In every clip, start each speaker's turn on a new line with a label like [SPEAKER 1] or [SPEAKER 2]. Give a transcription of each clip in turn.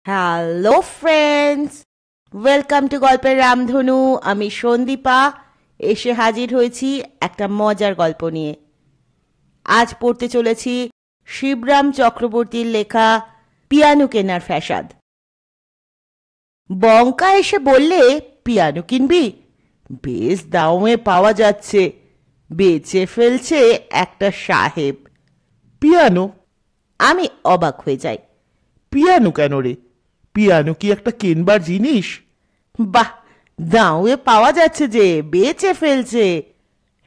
[SPEAKER 1] Hello friends, welcome to গল্পের রামধনু। আমি সন্দীপা এসে হাজির হয়েছি একটা মজার গল্প নিয়ে। আজ পড়তে চলেছি শিবরাম চক্রবর্তীর লেখা পিয়ানো কেনার ফ্যাসাদ। বঙ্কা এসে বললে, পিয়ানো কিনবি? বেশ দামে পাওয়া যাচ্ছে, বেচে ফেলছে একটা সাহেব।
[SPEAKER 2] পিয়ানো?
[SPEAKER 1] আমি অবাক হয়ে যাই।
[SPEAKER 2] পিয়ানো কেন রে? পিয়ানো কি একটা কেনবার জিনিস?
[SPEAKER 1] বাহ, দামে পাওয়া যাচ্ছে যে বেচে ফেলছে।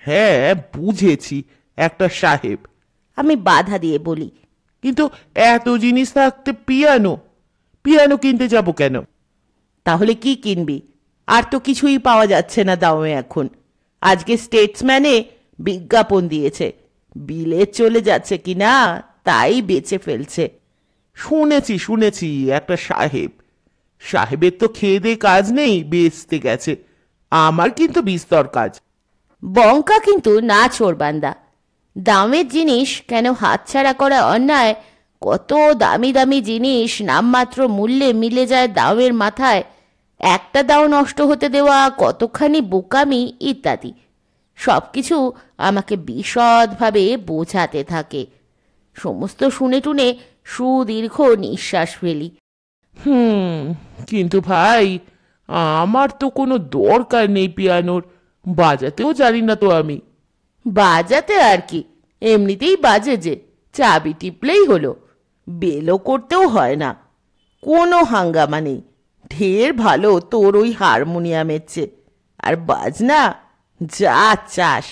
[SPEAKER 2] হ্যাঁ বুঝেছি, একটা সাহেব।
[SPEAKER 1] আমি বাধা দিয়ে বলি,
[SPEAKER 2] কিন্তু এত জিনিস থাকতে পিয়ানো পিয়ানো কিনতে যাব কেন?
[SPEAKER 1] তাহলে কি কিনবি? আর তো কিছুই পাওয়া যাচ্ছে না দামে এখন। আজকে স্টেটসম্যানে বিজ্ঞাপন দিয়েছে, বিলে চলে যাচ্ছে কিনা তাই বেচে ফেলছে।
[SPEAKER 2] শুনেছি একটা সাহেব। সাহেবের তো খেয়ে দিয়ে কাজ নেই, বেচতে গেছে। আমার কিন্তু বিস্তর কাজ।
[SPEAKER 1] বঙ্কা কিন্তু না চোরবান্দা। দামের জিনিস কেন হাতছাড়া করা অন্যায়? কত দামি দামি জিনিস নামমাত্র মূল্যে মিলে যায় দামের মাথায়। একটা দাও নষ্ট হতে দেওয়া কতখানি বোকামি ইত্যাদি সব কিছু আমাকে বিশদভাবে বোঝাতে থাকে। সমস্ত শুনে টুনে সুদীর্ঘ নিঃশ্বাস ফেলি।
[SPEAKER 2] কিন্তু ভাই, আমার তো কোনো দরকার নেই পিয়ানোর, বাজাতেও জানি না তো আমি।
[SPEAKER 1] বাজাতে আর কি, এমনিতেই বাজে যে, চাবি টিপলেই হলো। বেলও করতেও হয় না, কোনো হাঙ্গামা নেই। ঢের ভালো তোর ওই হারমোনিয়ামের চেয়ে। আর বাজনা যা চাস,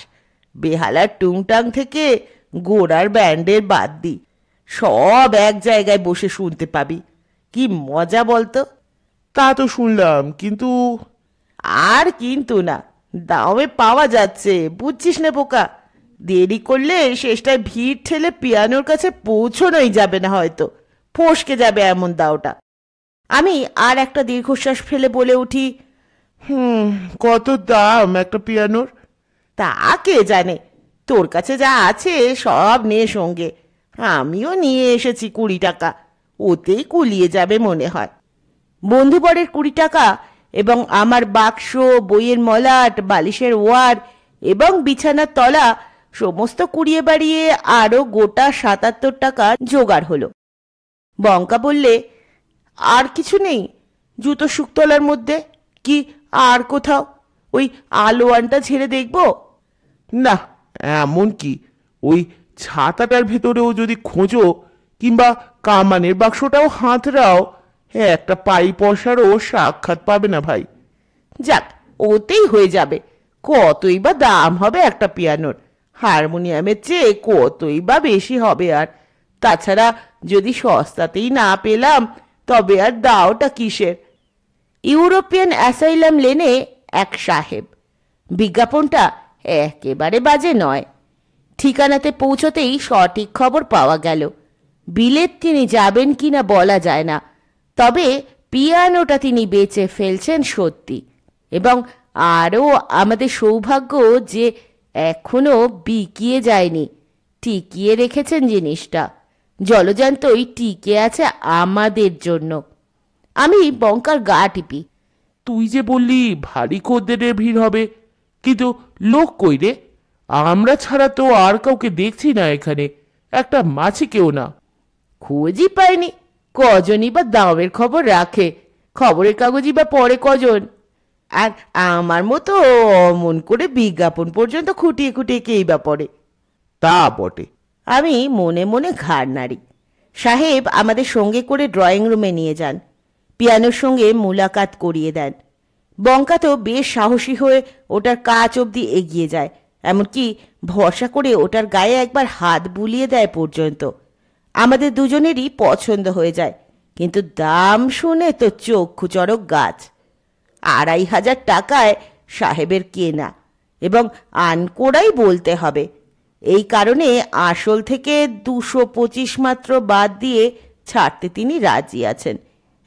[SPEAKER 1] বেহালার টুংটাং থেকে গোড়ার ব্যান্ডের বাদ দি, সব এক জায়গায় বসে শুনতে পাবি। কি মজা বলতো?
[SPEAKER 2] তা তো শুনলাম, কিন্তু
[SPEAKER 1] আর কিন্তু না, দামে পাওয়া যাচ্ছে, বুঝছিস না বোকা? দেরি করলে শেষটায় ভিড় ঠেলে পিয়ানোর কাছে পৌঁছনোই যাবে না, হয়তো ফসকে যাবে এমন দাওটা। আমি আর একটা দীর্ঘশ্বাস ফেলে বলে উঠি,
[SPEAKER 2] কত দাম একটা পিয়ানোর?
[SPEAKER 1] তা কে জানে, তোর কাছে যা আছে সব নে সঙ্গে। আমিও নিয়ে এসেছি 20 টাকা, ওতেই কুলিয়ে যাবে মনে হয়। বন্ধুবরের 20 টাকা এবং আমার বাক্স, বইয়ের মলাট, বালিশের ওয়ার এবং বিছানার তলা সমস্ত কুড়িয়ে বাড়িয়ে আরো গোটা 77 টাকা জোগাড় হলো। বঙ্কা বললে, আর কিছু নেই জুতো শুকতলার মধ্যে? কি আর কোথাও ওই আলোয়ানটা ঝেড়ে দেখবো?
[SPEAKER 2] না, এমন কি ওই ছাতাটার ভেতরেও যদি খোঁজো, কিংবা কামানের বাক্সটাও হাতড়াও, একটা পাই পয়সারও সাক্ষাৎ পাবে না ভাই।
[SPEAKER 1] যাক, ওতেই হয়ে যাবে। কতই বা দাম হবে একটা পিয়ানোর? হারমোনিয়ামের চেয়ে কতই বা বেশি হবে। আর তাছাড়া যদি সস্তাতেই না পেলাম, তবে আর দাওটা কিসের? ইউরোপিয়ান অ্যাসাইলাম লেনে এক সাহেব। বিজ্ঞাপনটা একেবারে বাজে নয়। ঠিকানাতে পৌঁছতেই সঠিক খবর পাওয়া গেল। বিলেত তিনি যাবেন কিনা বলা যায় না, তবে পিয়ানোটা তিনি বেচে ফেলছেন সত্যি। এবং আরও আমাদের সৌভাগ্য যে এখনো বিকিয়ে যায়নি, টিকিয়ে রেখেছেন জিনিসটা। জলজান্তই টিকে আছে আমাদের জন্য। আমি বঙ্কার গা টিপি।
[SPEAKER 2] তুই যে বললি ভারী খদ্দেরের ভিড় হবে, কিন্তু লোক কই রে? আমরা ছাড়া তো আর কাউকে দেখছি না এখানে, একটা মাছি কেউ না।
[SPEAKER 1] খোঁজই পাইনি। কজনই বা দামের খবর রাখে? খবরের কাগজই বা পড়ে কজন? আর আমার মতো অমন করে বিজ্ঞাপন পর্যন্ত খুঁটিয়ে খুঁটিয়ে কেই বা পড়ে?
[SPEAKER 2] তা বটে।
[SPEAKER 1] আমি মনে মনে ঘাড় নাড়ি। সাহেব আমাদের সঙ্গে করে ড্রয়িং রুমে নিয়ে যান, পিয়ানোর সঙ্গে মুলাকাত করিয়ে দেন। বঙ্কা তো বেশ সাহসী হয়ে ওটার কাছ অবধি এগিয়ে যায়, এমনকি ভরসা করে ওটার গায়ে একবার হাত বুলিয়ে দেয় পর্যন্ত। আমাদের দুজনেরই পছন্দ হয়ে যায়, কিন্তু দাম শুনে তো চক্ষু চড়ক গাছ। 2500 টাকায় সাহেবের কেনা, এবং আনকোড়াই বলতে হবে। এই কারণে আসল থেকে 225 মাত্র বাদ দিয়ে ছাড়তে তিনি রাজি আছেন।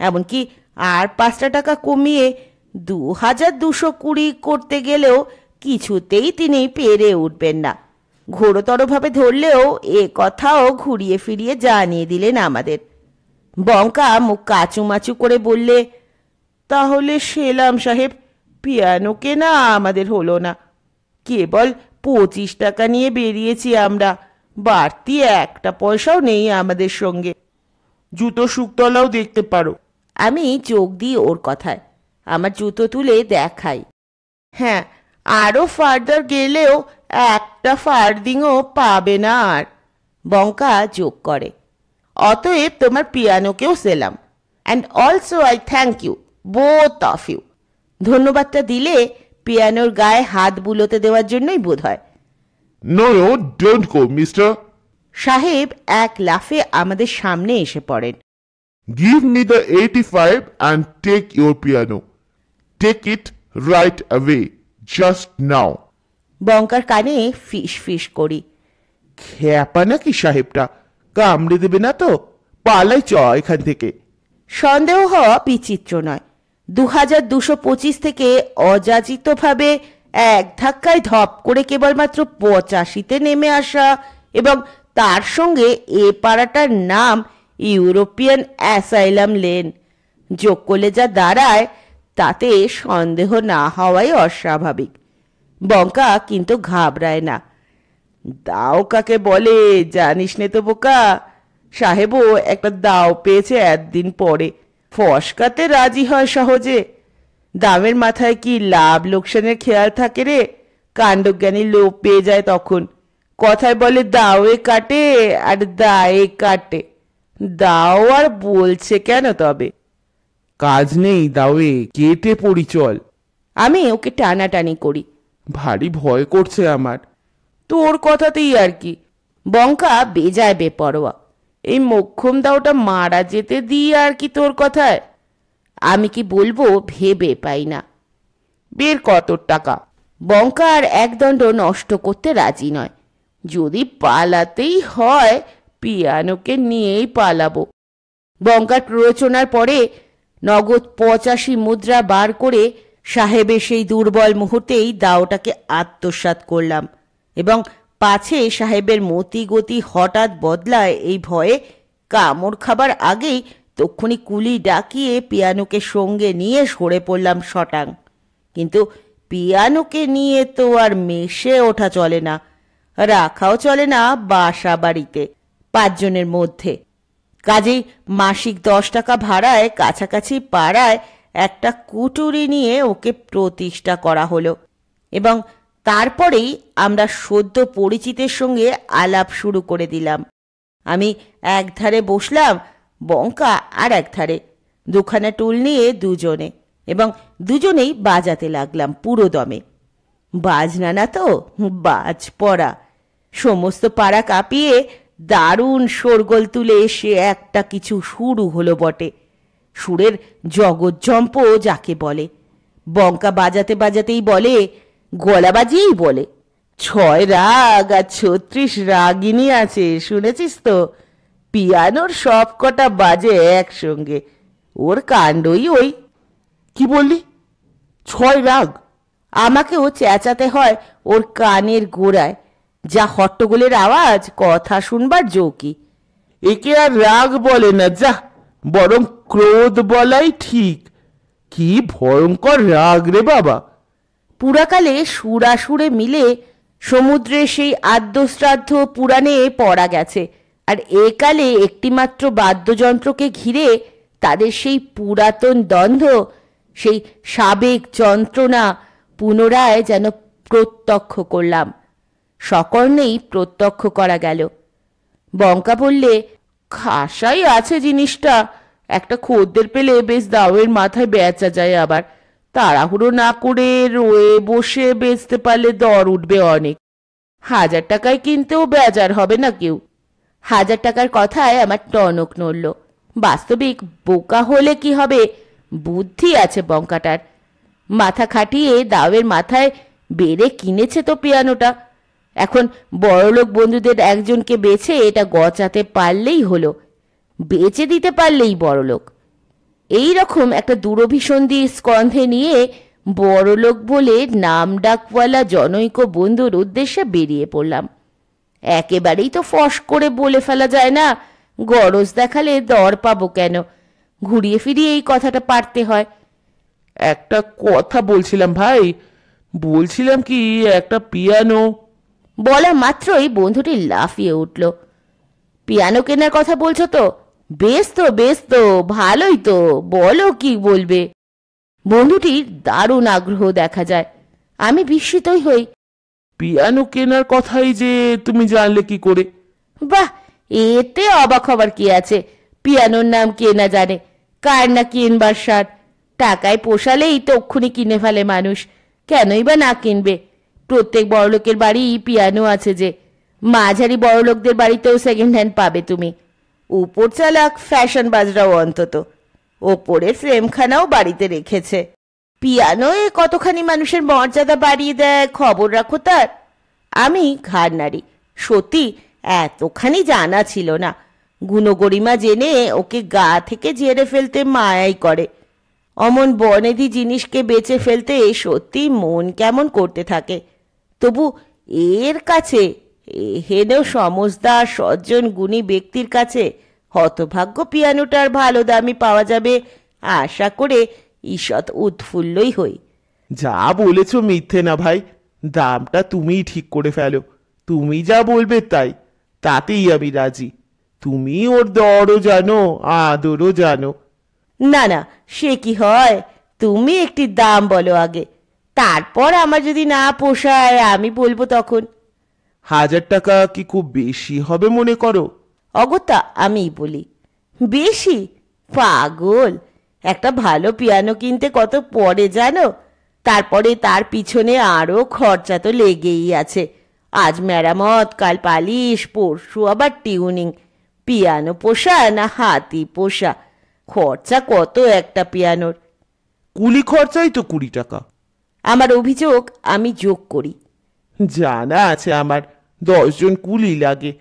[SPEAKER 1] এমনকি আর 5 টাকা কমিয়ে 2220 করতে গেলেও কিছুতেই তিনি পেরে উঠবেন না। ঘোরতরভাবে ধরলেও এ কথাও ঘুরিয়ে ফিরিয়ে জানিয়ে দিলেন আমাদের। বঙ্কা মুখ কাচুমাচু করে বললে, তাহলে সেলাম সাহেব, পিয়ানো কেনা আমাদের হলো না। কেবল 25 টাকা নিয়ে বেরিয়েছি আমরা, বাড়তি একটা পয়সাও নেই আমাদের সঙ্গে।
[SPEAKER 2] জুতো শুকতলাও দেখতে পারো।
[SPEAKER 1] আমি যোগ দিই ওর কথায়, আমার জুতো তুলে দেখাই। হ্যাঁ, আরও ফার্দার গেলেও একটা ফার্দিংও পাবে না আর, বঙ্কা যোগ করে। অতএব তোমার পিয়ানোকেও সেলাম, and also I thank you both of you. ধন্যবাদটা দিলে পিয়ানোর গায়ে হাত বুলোতে দেওয়ার জন্যই বোধ হয়।
[SPEAKER 2] No no, don't go mister.
[SPEAKER 1] সাহেব এক লাফে আমাদের সামনে এসে পড়েন।
[SPEAKER 2] Give me the 85 and take your piano. Take it right away, just now.
[SPEAKER 1] বঙ্কার কানে ফিস ফিস করি।
[SPEAKER 2] খ্যাপা নাকি সাহেবটা, কামড়ে দেবে না তো? পালাই চ এখান থেকে।
[SPEAKER 1] সন্দেহ হওয়া বিচিত্র নয়। 2225 থেকে অযাচিতভাবে এক ধাক্কায় ধপ করে কেবলমাত্র 85-তে নেমে আসা, এবং তার সঙ্গে এ পাড়াটার নাম ইউরোপিয়ান অ্যাসাইলাম লেন, যোগ করলে যা দাঁড়ায় তাতে সন্দেহ না হওয়াই অস্বাভাবিক। বঙ্কা কিন্তু ঘাবড়ায় না। দাও কাকে বলে জানিস নে তো বোকা, সাহেবও একটা দাও পেয়েছে একদিন পরে, ফসকাতে রাজি হয় সহজে। দামের মাথায় কি লাভ লোকসানের খেয়াল থাকে রে, কাণ্ডজ্ঞানী লোভ পেয়ে যায় তখন। কথায় বলে দাওয়ে কাটে আর দায়ে কাটে। দাও আর বলছে কেন তবে?
[SPEAKER 2] কাজ নেই দাওয়ে, কেটে পড়ি চল।
[SPEAKER 1] আমি ওকে টানাটানি করি।
[SPEAKER 2] ভারী ভয় করছে আমার।
[SPEAKER 1] তোর কথাতেই আর কি। বঙ্কা বেজায় বেপরোয়া। এই মোক্ষম দাওটা মারা যেতে দিই আর কি তোর কথায়। আমি কি বলবো ভেবে পাই না। বের কত টাকা? বঙ্কা আর একদণ্ড নষ্ট করতে রাজি নয়। যদি পালাতেই হয় পিয়ানোকে নিয়েই পালাবো। বঙ্কার প্ররোচনার পরে নগদ 85 মুদ্রা বার করে সাহেবের সেই দুর্বল মুহূর্তেই দাওটাকে আত্মসাৎ করলাম, এবং পাছে সাহেবের মতি গতি হঠাৎ বদলায় এই ভয়ে কামড় খাবার আগেই তক্ষুনি কুলি ডাকিয়ে পিয়ানোকে সঙ্গে নিয়ে সরে পড়লাম শটাং। কিন্তু পিয়ানোকে নিয়ে তো আর মেশে ওঠা চলে না, রাখাও চলে না বাসা বাড়িতে 5 জনের মধ্যে। কাজেই মাসিক 10 টাকা ভাড়ায় কাছাকাছি পাড়ায় একটা কুটুরি নিয়ে ওকে প্রতিষ্ঠা করা হলো, এবং তারপরেই আমরা সদ্য পরিচিতের সঙ্গে আলাপ শুরু করে দিলাম। আমি একধারে বসলাম, বঙ্কা আর একধারে, দুখানা টুল নিয়ে দুজনে, এবং দুজনেই বাজাতে লাগলাম পুরো দমে। বাজনা না তো, বাজ পড়া। সমস্ত পাড়া কাঁপিয়ে দারুণ শোরগোল তুলে সে একটা কিছু শুরু হলো বটে। সুরের জগজ্জম্প যাকে বলে। বঙ্কা বাজাতে বাজাতেই বলে, গলা বাজিয়েই বলে, 6 রাগ আর 36 রাগিনী আছে, শুনেছিস তো? পিয়ানোর সব কটা বাজে একসঙ্গে। ওর কাণ্ডই ওই।
[SPEAKER 2] কি বললি? 6 রাগ?
[SPEAKER 1] আমাকেও চেঁচাতে হয় ওর কানের গোড়ায়। যা হট্টগোলের আওয়াজ, কথা শুনবার জোকি।
[SPEAKER 2] একে আর রাগ বলে না, যা, বরং ক্রোধ বলাই ঠিক। কি ভয়ঙ্কর রাগ রে বাবা!
[SPEAKER 1] পুরাকালে সুরাসুরে মিলে সমুদ্রের সেই আদ্যশ্রাদ্ধ পুরাণে পড়া গেছে, আর একালে একটিমাত্র বাদ্যযন্ত্রকে ঘিরে তাদের সেই পুরাতন দ্বন্দ্ব, সেই সাবেক যন্ত্রণা পুনরায় যেন প্রত্যক্ষ করলাম। সকর্ণেই প্রত্যক্ষ করা গেল। বঙ্কা বললে, খাসাই আছে জিনিসটা, একটা খদ্দের পেলে বেশ দাওয়ের মাথায় বেচা যায়। আবার তাড়াহুড়ো না করে রয়ে বসে বেচতে পারলে দর উঠবে অনেক। 1000 টাকায় কিনতেও বেজার হবে না কেউ। 1000 টাকার কথায় আমার টনক নড়ল। বাস্তবিক বোকা হলে কি হবে, বুদ্ধি আছে বঙ্কাটার। মাথা খাটিয়ে দাওয়ের মাথায় বেড়ে কিনেছে তো পিয়ানোটা। এখন বড়লোক বন্ধুদের একজনকে বেছে এটা গচাতে পারলেই হলো, বেচে দিতে পারলেই বড়লোক। এই রকম একটা দূরভিসন্ধি স্কন্ধে নিয়ে বড়লোক বলে নাম ডাকওয়ালা জনৈক বন্ধুর উদ্দেশ্যে বেরিয়ে পড়লাম। একেবারেই তো ফস করে বলে ফেলা যায় না, গরজ দেখালে দর পাবো কেন? ঘুরিয়ে ফিরিয়ে এই কথাটা পারতে হয়।
[SPEAKER 2] একটা কথা বলছিলাম ভাই, বলছিলাম কি একটা পিয়ানো।
[SPEAKER 1] বলা মাত্রই বন্ধুটি লাফিয়ে উঠল। পিয়ানো কেনার কথা বলছো তো? বেশ তো বেশ তো, ভালোই তো, বলো কি বলবে। বন্ধুটির দারুণ আগ্রহ দেখা যায়। আমি বিস্মিতই হই।
[SPEAKER 2] পিয়ানো কেনার কথাই যে তুমি জানলে কি করে?
[SPEAKER 1] বাহ, এতে অবাক হবার কি আছে? পিয়ানোর নাম কে না জানে? কার না কিনবার সার। টাকায় পোষালেই তক্ষুনি কিনে ফেলে মানুষ, কেনই বা না কিনবে? প্রত্যেক বড়লোকের বাড়ি পিয়ানো আছে যে। মাঝারি বড়লোকদের বাড়িতেও সেকেন্ড হ্যান্ড পাবে তুমি। উপর চালাক ফ্যাশন বাজরাও অন্তত ওপরের ফ্রেমখানাও বাড়িতে রেখেছে। পিয়ানোয় কতখানি মানুষের মর্যাদা বাড়িয়ে দেয় খবর রাখো তার। আমি ঘাড় নাড়ি। সত্যি এতখানি জানা ছিল না। গুণগরিমা জেনে ওকে গা থেকে ঝেড়ে ফেলতে মায়াই করে। অমন বনেদি জিনিসকে বেচে ফেলতে সত্যি মন কেমন করতে থাকে। তবু এর কাছে, হেনেও সমজদার সজ্জন গুণী ব্যক্তির কাছে হতভাগ্য পিয়ানোটার ভালো দামই পাওয়া যাবে আশা করে ঈষৎ উৎফুল্লই হই।
[SPEAKER 2] যা বলেছ মিথ্যে না ভাই, দামটা তুমিই ঠিক করে ফেলো। তুমি যা বলবে তাই, তাতেই আমি রাজি। তুমি ওর দরও জানো, আদরও জানো।
[SPEAKER 1] না না, সে কি হয়? তুমি একটি দাম বলো আগে, তারপর আমার যদি না পোষায় আমি বলবো তখন।
[SPEAKER 2] 1000 টাকা কি খুব বেশি হবে মনে করো?
[SPEAKER 1] অগত্যা আমিই বলি। বেশি? পাগল! একটা ভালো পিয়ানো কিনতে কত পড়ে জানো? তারপরে তার পিছনে আরো খরচা তো লেগেই আছে। আজ মেরামত, কাল পালিশ, পরশু আবার টিউনিং। পিয়ানো পোষা না হাতি পোষা? খরচা কত একটা পিয়ানোর।
[SPEAKER 2] কুলি খরচাই তো 20 টাকা।
[SPEAKER 1] আমার অভিযোগ আমি যোগ করি।
[SPEAKER 2] জানা আছে আমার, 10 জন কুলি লাগে।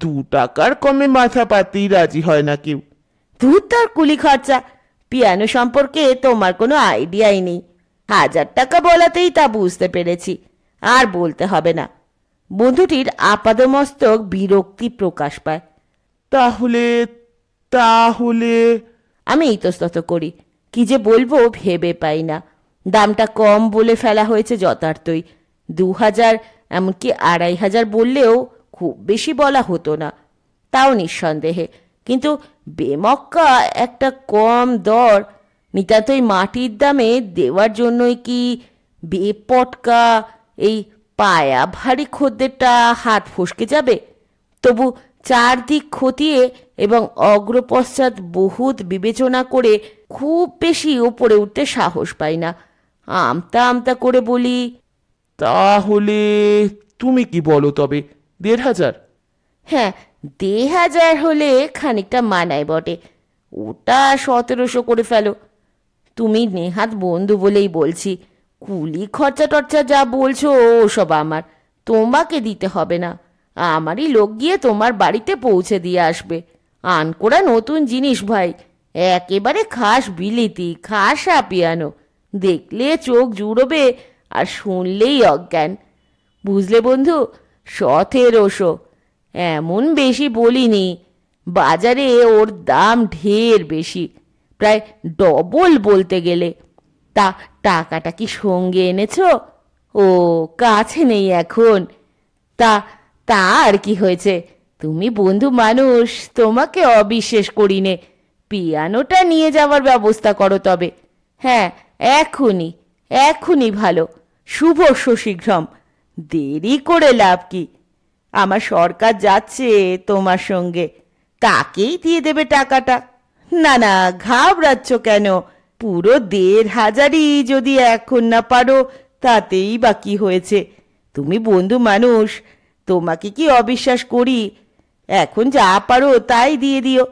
[SPEAKER 2] 2 টাকার কমে মাথা পাতেই রাজি হয় না কেউ।
[SPEAKER 1] ধুর তার কুলি খরচা! পিয়ানো সম্পর্কে তোমার কোনো আইডিয়াই নেই। 1000 টাকা বলাতেই তা বুঝতে পেরেছি, আর বলতে হবে না। বন্ধুটির আপাদমস্তক বিরক্তি প্রকাশ পায়।
[SPEAKER 2] তাহলে তাহলে
[SPEAKER 1] আমি ইতস্তত করি। কি যে বলবো ভেবে পাই না। দামটা কম বলে ফেলা হয়েছে যথার্থই। 2000, এমনকি 2500 বললেও খুব বেশি বলা হতো না, তাও নিঃসন্দেহে। কিন্তু বেমক্কা একটা কম দর নিতান্তই মাটির দামে দেওয়ার জন্যই কি বেপটকা এই পায়া ভারী খদ্দেরটা হাত ফসকে যাবে? তবু চারদিক খতিয়ে এবং অগ্রপশ্চাৎ বহুত বিবেচনা করে খুব বেশি ওপরে উঠতে সাহস পাই না। আমতা আমতা করে বলি,
[SPEAKER 2] তাহলে তুমি কি বলো তবে? 1500?
[SPEAKER 1] হ্যাঁ, 1500 হলে খানিকটা মানায় বটে। ওটা 1700 করে ফেলো। তুমি নেহাত বন্ধু বলেই বলছি। কুলি খরচা টরচা যা বলছো ওসব আমার, তোমাকে দিতে হবে না। আমারই লোক গিয়ে তোমার বাড়িতে পৌঁছে দিয়ে আসবে। আনকোড়া নতুন জিনিস ভাই, একেবারে খাস বিলিতি, খাসা পিয়ানো। দেখলে চোখ জুড়োবে আর শুনলেই অজ্ঞান। বুঝলে বন্ধু, 1700। এমন বেশি বলিনি। বাজারে ওর দাম ঢের বেশি, প্রায় ডবল বলতে গেলে। তা টাকাটা কি সঙ্গে এনেছো? ও, কাছে নেই এখন। তা তা আর কি হয়েছে? তুমি বন্ধু মানুষ, তোমাকে অবিশ্বাস করি নে। পিয়ানোটা নিয়ে যাওয়ার ব্যবস্থা করো তবে। হ্যাঁ, এখনই, এখনই ভালো। শুভ শীঘ্রম। দেরি করে লাভ কি? আমার সরকার যাচ্ছে তোমার সঙ্গে, তাকেই দিয়ে দেবে টাকাটা। না না, ঘাবড়াচ্ছ কেন? পুরো 1500ই যদি এখন না পারো তাতেই বা কি হয়েছে? তুমি বন্ধু মানুষ, তোমাকে কি অবিশ্বাস করি? এখন যা পারো তাই দিয়ে দিও।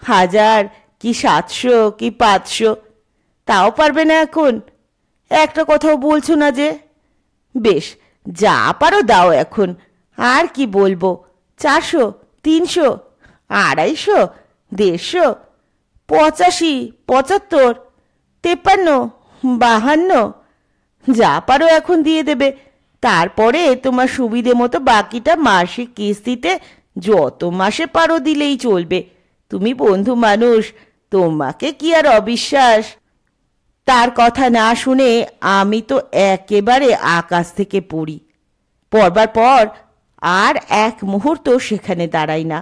[SPEAKER 1] 1000 কি 700 কি 500? তাও পারবে না এখন? একটা কথাও বলছো না যে? বেশ, যা পারো দাও এখন। আর কি বলবো? 400, 300, 250, 150, 85, 75, 53, 52? যা পারো এখন দিয়ে দেবে। তারপরে তোমার সুবিধে মতো বাকিটা মাসিক কিস্তিতে যত মাসে পারো দিলেই চলবে। তুমি বন্ধু মানুষ, তোমাকে কি আর অবিশ্বাস। তার কথা না শুনে আমি তো একেবারে আকাশ থেকে পড়ি। পড়বার পর আর এক মুহূর্ত সেখানে দাঁড়াই না।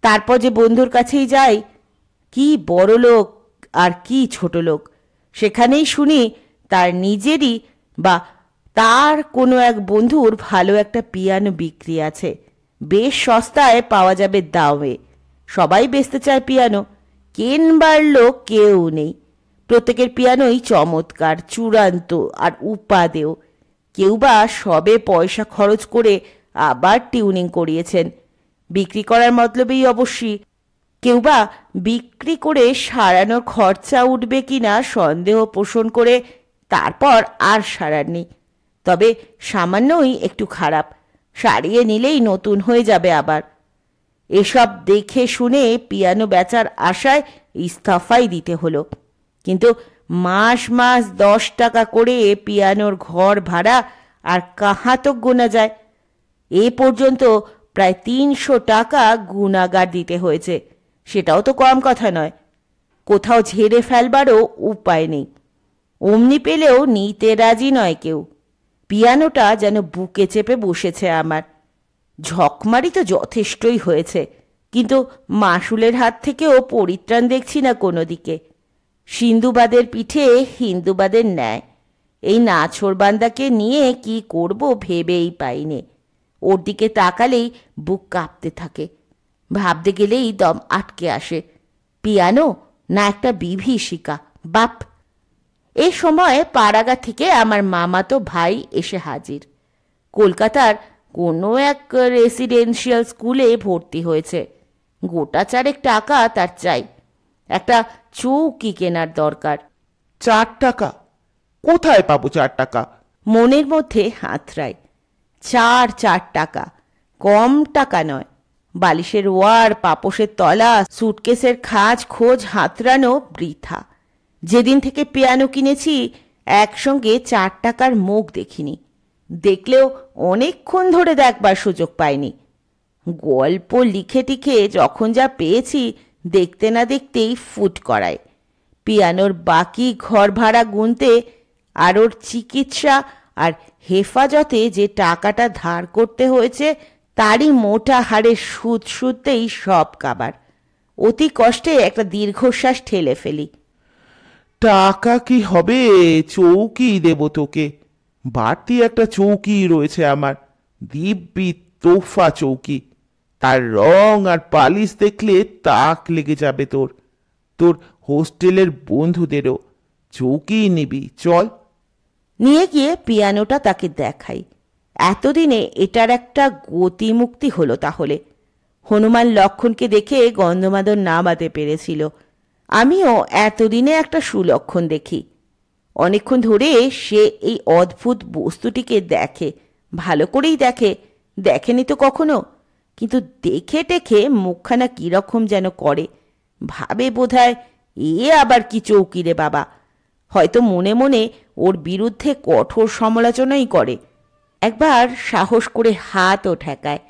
[SPEAKER 1] তারপর যে বন্ধুর কাছেই যাই, কি বড় লোক আর কি ছোট লোক, সেখানেই শুনি তার নিজেরই বা তার কোনো এক বন্ধুর ভালো একটা পিয়ানো বিক্রি আছে, বেশ সস্তায় পাওয়া যাবে দামে। সবাই বেচতে চায় পিয়ানো, কেনবার লোক কেউ নেই। প্রত্যেকের পিয়ানোই চমৎকার, চূড়ান্ত আর উপাদেয়। কেউ বা সবে পয়সা খরচ করে আবার টিউনিং করিয়েছেন, বিক্রি করার মতলবেই অবশ্যই। কেউ বা বিক্রি করে সারানোর খরচা উঠবে কিনা সন্দেহ পোষণ করে তারপর আর সারাননি। তবে সামান্যই একটু খারাপ, সারিয়ে নিলেই নতুন হয়ে যাবে আবার। এসব দেখে শুনে পিয়ানো বেচার আশায় ইস্তফাই দিতে হলো। কিন্তু মাস মাস 10 টাকা করে পিয়ানোর ঘর ভাড়া আর কাহাঁ তো গোনা যায়। এ পর্যন্ত প্রায় 300 টাকা গুণাগার দিতে হয়েছে, সেটাও তো কম কথা নয়। কোথাও ঝেড়ে ফেলবারও উপায় নেই, অমনি পেলেও নিতে রাজি নয় কেউ। পিয়ানোটা যেন বুকে চেপে বসেছে আমার। ঝকমারি তো যথেষ্টই হয়েছে, কিন্তু মাসুলের হাত থেকেও পরিত্রাণ দেখছি না কোনো দিকে। সিন্ধুবাদের পিঠে হিন্দুবাদের ন্যায়। এই নাছোড়বান্দাকে নিয়ে কি করব ভেবেই পাইনে। ওর দিকে তাকালেই বুক কাঁপতে থাকে, ভাবতে গেলেই দম আটকে আসে। পিয়ানো না একটা বিভীষিকা, বাপ! এই সময় পাড়াগা থেকে আমার মামাতো ভাই এসে হাজির। কলকাতার কোনো এক রেসিডেন্সিয়াল স্কুলে ভর্তি হয়েছে। গোটা 4 টাকা তার চাই, একটা চৌকি কেনার দরকার।
[SPEAKER 2] 4 টাকা? কোথায় পাবো 4 টাকা?
[SPEAKER 1] মনের মধ্যে হাতড়ায়। 4 টাকা, কম টাকা নয়। বালিশের ওয়ার, পাপোশের তলা, সুটকেসের খাঁজ খোঁজ হাতড়ানো বৃথা। যেদিন থেকে পিয়ানো কিনেছি একসঙ্গে 4 টাকার মুখ দেখিনি, দেখলেও অনেকক্ষণ ধরে দেখবার সুযোগ পাইনি। গল্প লিখে টিখে যখন যা পেয়েছি দেখতে না দেখতেই ফুট করায়। পিয়ানোর বাকি ঘর ভাড়া গুনতে আর ওর চিকিৎসা আর হেফাজতে যে টাকাটা ধার করতে হয়েছে তারই মোটা হাড়ের সুদ সুদতেই সব কাবার। অতি কষ্টে একটা দীর্ঘশ্বাস ঠেলে ফেলি।
[SPEAKER 2] টাকা কি হবে? চৌকি দেব তোকে। বাড়তি একটা চৌকি রয়েছে আমার, দিব্যি তোফা চৌকি। তার রং আর পালিশ দেখলে তাক লেগে যাবে তোর। তোর হোস্টেলের বন্ধুদেরও। চৌকি নিবি, চল।
[SPEAKER 1] নিয়ে গিয়ে পিয়ানোটা তাকে দেখাই। এতদিনে এটার একটা গতিমুক্তি হলো তাহলে। হনুমান লক্ষণকে দেখে গন্ধমাদন নামাতে পেরেছিল, আমিও এতদিনে একটা সুলক্ষণ দেখি। অনেকক্ষণ ধরে সে এই অদ্ভুত বস্তুটিকে দেখে, ভালো করেই দেখে, দেখেনি তো কখনো। কিন্তু দেখে টেখে মুখখানা কিরকম যেন করে, ভাবে বোধহয় এ আবার কি চৌকি রে বাবা। হয়তো মনে মনে ওর বিরুদ্ধে কঠোর সমালোচনাই করে। একবার সাহস করে হাতও ঠেকায়,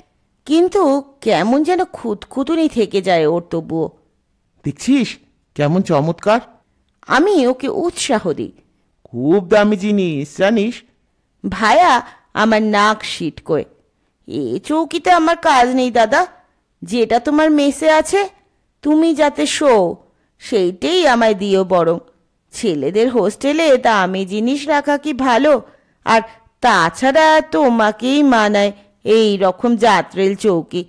[SPEAKER 1] কিন্তু কেমন যেন খুঁতখুঁতুনি থেকে যায় ওর তবুও।
[SPEAKER 2] দেখছিস কেমন চমৎকার?
[SPEAKER 1] আমি ওকে উৎসাহ দিই।
[SPEAKER 2] খুব দামি জিনিস জানিস।
[SPEAKER 1] ভায়া আমার নাক সিটকোয়। এ চৌকিতে আমার কাজ নেই দাদা, যেটা তোমার মেসে আছে তুমি যাতে শো সেইটাই আমায় দিও বরং। ছেলেদের হোস্টেলে দামি জিনিস রাখা কি ভালো? আর তাছাড়া তোমাকেই মানায় এই রকম যাত্রেল চৌকি।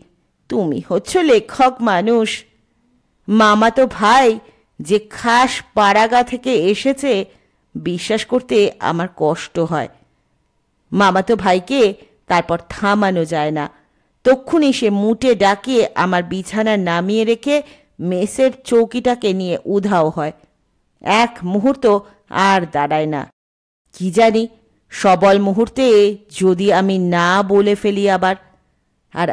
[SPEAKER 1] তুমি হচ্ছ লেখক মানুষ। মামাতো ভাই যে খাস পাড়াগা থেকে এসেছে বিশ্বাস করতে আমার কষ্ট হয়। মামাতো ভাইকে তারপর থামানো যায় না। তক্ষুনি সে মুটে ডাকিয়ে আমার বিছানা নামিয়ে রেখে মেসের চৌকিটাকে নিয়ে উধাও হয়। এক মুহূর্ত আর দাঁড়ায় না। কি জানি সবল মুহূর্তে যদি আমি না বলে ফেলি আবার। আর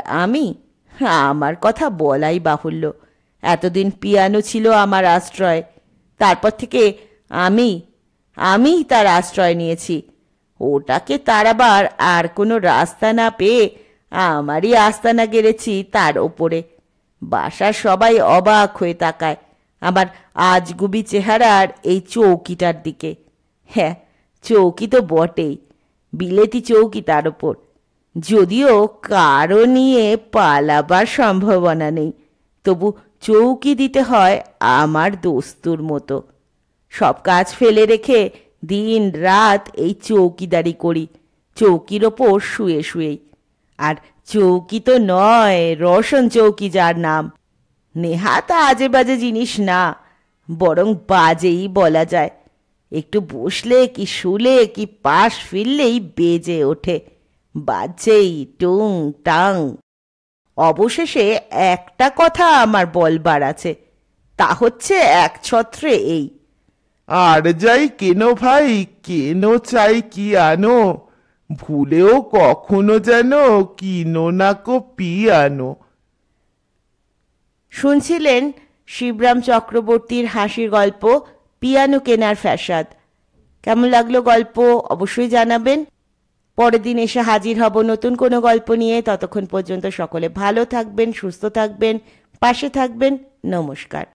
[SPEAKER 1] আমার কথা বলাই বাহুল্য। এতদিন পিয়ানো ছিল আমার আশ্রয়, তারপর থেকে আমি তার আশ্রয় নিয়েছি। ওটাকে তাড়াবার আর কোনো রাস্তা না পেয়ে আমারই আস্তানা গেড়েছি তার ওপরে। বাসার সবাই অবাক হয়ে তাকায় আমার আজগুবি চেহারার এই চৌকিটার দিকে। হ্যাঁ, চৌকি তো বটেই, বিলেতি চৌকি তার ওপর। যদিও কারো নিয়ে পালাবার সম্ভাবনা নেই, তবু চৌকি দিতে হয় আমার দস্তুর মতো। সব কাজ ফেলে রেখে দিন রাত এই চৌকিদারি করি, চৌকির ওপর শুয়ে শুয়েই। আর চৌকি তো নয়, রসন চৌকি যার নাম। নেহাত আজে বাজে জিনিস না, বরং বাজেই বলা যায়। একটু বসলে কি শুলে কি পাশ ফিরলেই বেজে ওঠে, বাজছেই টুং টাং। অবশেষে একটা কথা আমার বলবার আছে, তা হচ্ছে একছত্রে এই,
[SPEAKER 2] আর যাই কেন ভাই, কেন চাই কি আনো, ভুলেও কখনো যেন কিনো না কো পিয়ানো।
[SPEAKER 1] শুনছিলেন শিবরাম চক্রবর্তীর হাসির গল্প পিয়ানো কেনার ফ্যাসাদ। কেমন লাগলো গল্প অবশ্যই জানাবেন। পরের দিন এসে হাজির হব নতুন কোনো গল্প নিয়ে। ততক্ষণ পর্যন্ত সকলে ভালো থাকবেন, সুস্থ থাকবেন, পাশে থাকবেন। নমস্কার।